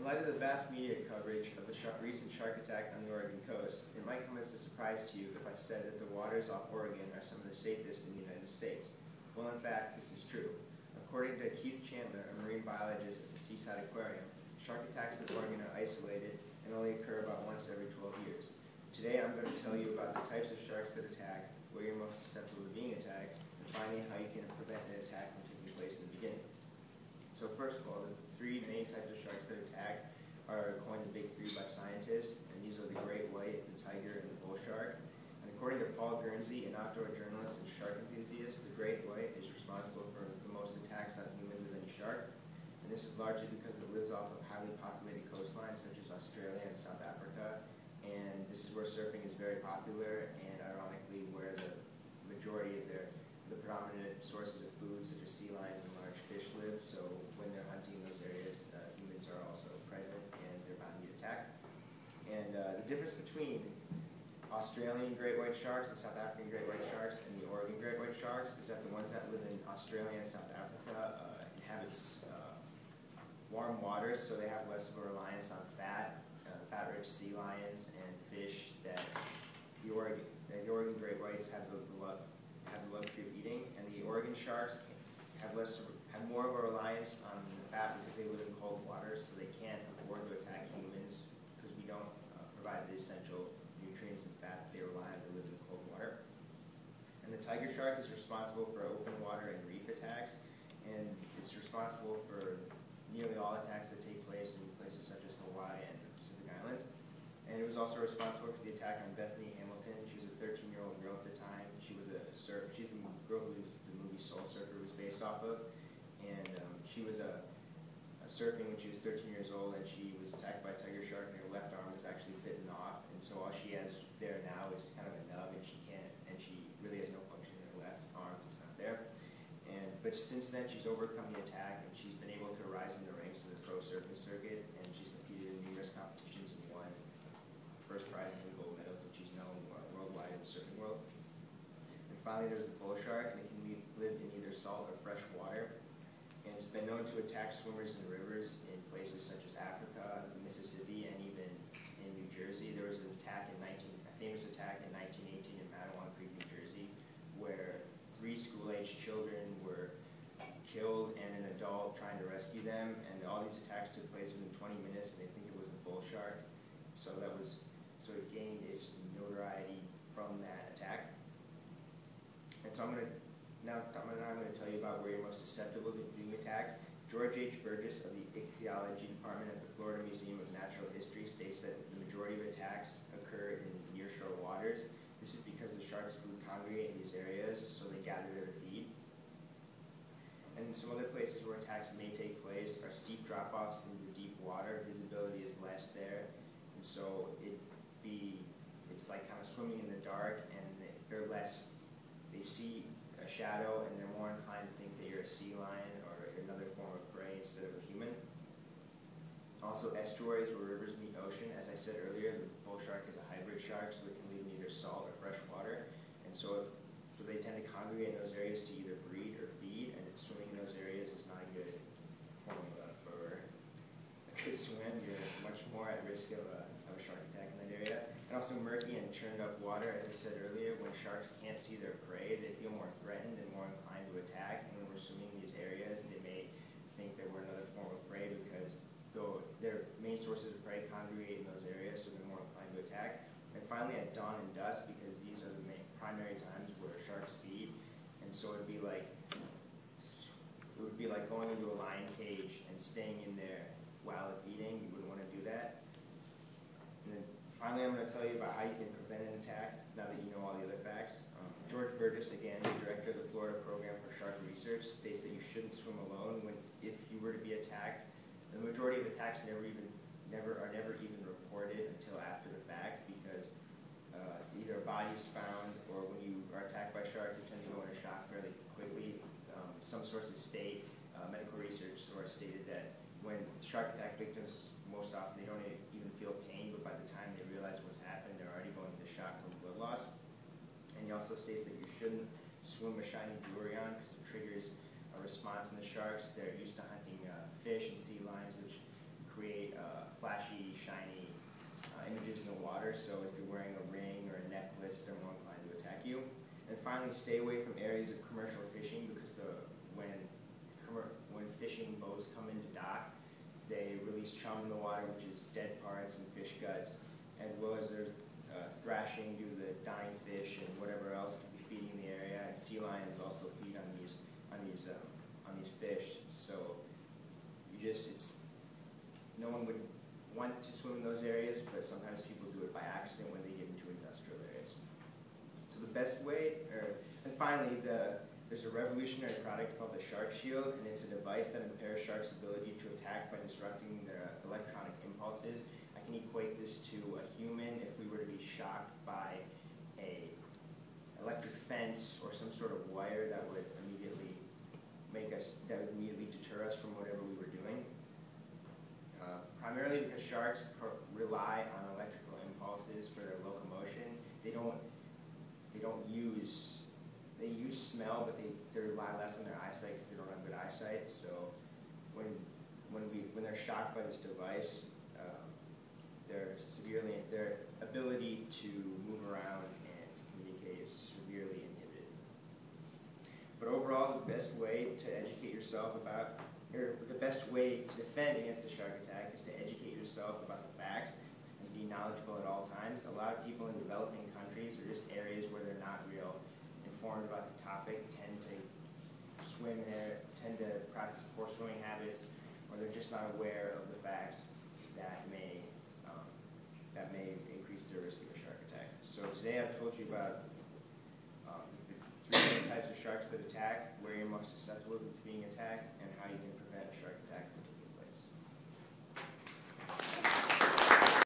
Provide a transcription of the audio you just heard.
light of the vast media coverage of the recent shark attack on the Oregon coast, it might come as a surprise to you if I said that the waters off Oregon are some of the safest in the United States. Well, in fact, this is true. According to Keith Chandler, a marine biologist at the Seaside Aquarium, shark attacks in Oregon are isolated and only occur about once every 12 years. Today, I'm going to tell you about the types of sharks that attack, where you're most susceptible to being attacked, and finally, how you can prevent an attack from taking place in the beginning. So first of all, the three main types of sharks that attack are coined the big three by scientists, and these are the great white, the tiger, and the bull shark. And according to Paul Guernsey, an outdoor journalist and shark enthusiast, the great white is responsible for the most attacks on humans of any shark. And this is largely because it lives off of highly populated coastlines such as Australia and South Africa. And this is where surfing is very popular, and ironically where the majority of the predominant sources of food such as sea lions and large fish live. So when they're hunting those areas, humans are also present and they're bound to get attacked. And the difference between Australian great white sharks and South African great white sharks and the Oregon great white sharks is that the ones that live in Australia and South Africa inhabit warm waters, so they have less of a reliance on fat-rich sea lions and fish that the Oregon great whites have the luxury of eating, and the Oregon sharks have more of a reliance on the fat because they live in cold waters, so they can't afford to attack humans because we don't provide the essential nutrients and fat that they rely on to live in cold water. And the tiger shark is responsible for open water and reef attacks, and it's responsible for nearly all attacks that take place in places such as Hawaii and the Pacific Islands. And it was also responsible for the attack on Bethany Hamilton. She was a 13-year-old girl at the time. She's the girl who the movie Soul Surfer was based off of. And she was surfing when she was 13 years old, and she was attacked by a tiger shark, and her left arm was actually bitten off. And so all she has there now is kind of a nub, and she really has no function in her left arm. It's not there. But since then, she's overcome the attack, and she's been able to rise in the ranks of the pro surfing circuit, and she's competed in numerous competitions and won first prizes and gold medals, and she's known worldwide in the surfing world. And finally, there's the bull shark, and it can live in either salt or fresh water. And it's been known to attack swimmers in rivers in places such as Africa, Mississippi, and even in New Jersey. There was a famous attack in 1918 in Matawan Creek, New Jersey, where 3 school-aged children were killed and an adult trying to rescue them. And all these attacks took place within 20 minutes, and they think it was a bull shark. So it gained its notoriety from that attack. And so I'm going to tell you about where you're most susceptible to being attacked. George H. Burgess of the Ichthyology Department at the Florida Museum of Natural History states that the majority of attacks occur in nearshore waters. This is because the sharks' food congregate in these areas, so they gather there to feed. And some other places where attacks may take place are steep drop-offs into deep water. Visibility is less there, and so it's like kind of swimming in the dark, and they see a shadow, and they're more inclined to think that you're a sea lion or another form of prey instead of a human. Also, estuaries where rivers meet ocean. As I said earlier, the bull shark is a hybrid shark, so it can live in either salt or fresh water. And so they tend to congregate in those areas to either breed or feed, and swimming in those areas is not a good formula for a good swim. You're much more at risk of a shark attack in that area. And also murky and churned up water. As I said earlier, when sharks can't see their prey, they feel more threatened and more inclined to attack. And when we're swimming in these areas, they may think that we're another form of prey because their main sources of prey congregate in those areas, so they're more inclined to attack. And finally, at dawn and dusk, because these are the primary times where sharks feed, and so it would be like going into a lion cage and staying in there while it's eating. You wouldn't want to do that. And then finally, I'm going to tell you about how you can prevent an attack now that you know all the other facts. George Burgess, again, the director of the Florida Program for Shark Research, states that you shouldn't swim alone if you were to be attacked. The majority of attacks are never even reported until after the fact, because either a body is found, or when you are attacked by a shark, you tend to go into shock fairly quickly. Some sources state, medical research source stated that when shark attack victims, most often they don't even feel pain, but by the time they realize what's happened, they're already going into shock from blood loss. And he also states that you shouldn't swim with shiny jewelry on because it triggers a response in the sharks. They're used to hunting fish and sea lions, which create flashy, shiny images in the water. So if you're wearing a ring or a necklace, they're more inclined to attack you. And finally, stay away from areas of commercial fishing because when fishing boats come into dock, they release chum in the water, which is dead parts and fish guts, as well as there's thrashing due to the dying fish and whatever else could be feeding in the area. And sea lions also feed on these fish. So no one would want to swim in those areas, but sometimes people do it by accident when they get into industrial areas. So the best way, and finally, there's a revolutionary product called the Shark Shield, and it's a device that impairs sharks' ability to attack by disrupting their electronic impulses. I can equate this to a human if we were to be shocked by a electric fence or some sort of wire that would immediately deter us from whatever we were doing. Primarily because sharks rely on electrical impulses for their locomotion. They use smell, but they rely less on their eyesight because they don't have good eyesight. So when they're shocked by this device, their ability to move around and communicate is severely inhibited. But overall, the best way to educate yourself about, or the best way to defend against the shark attack is to educate yourself about the facts and be knowledgeable at all times. A lot of people in developing countries or just areas where they're not real informed about the topic tend to swim there, tend to practice poor swimming habits, or they're just not aware of the facts that may increase their risk of a shark attack. So today I've told you about the three main types of sharks that attack, where you're most susceptible to being attacked, and how you can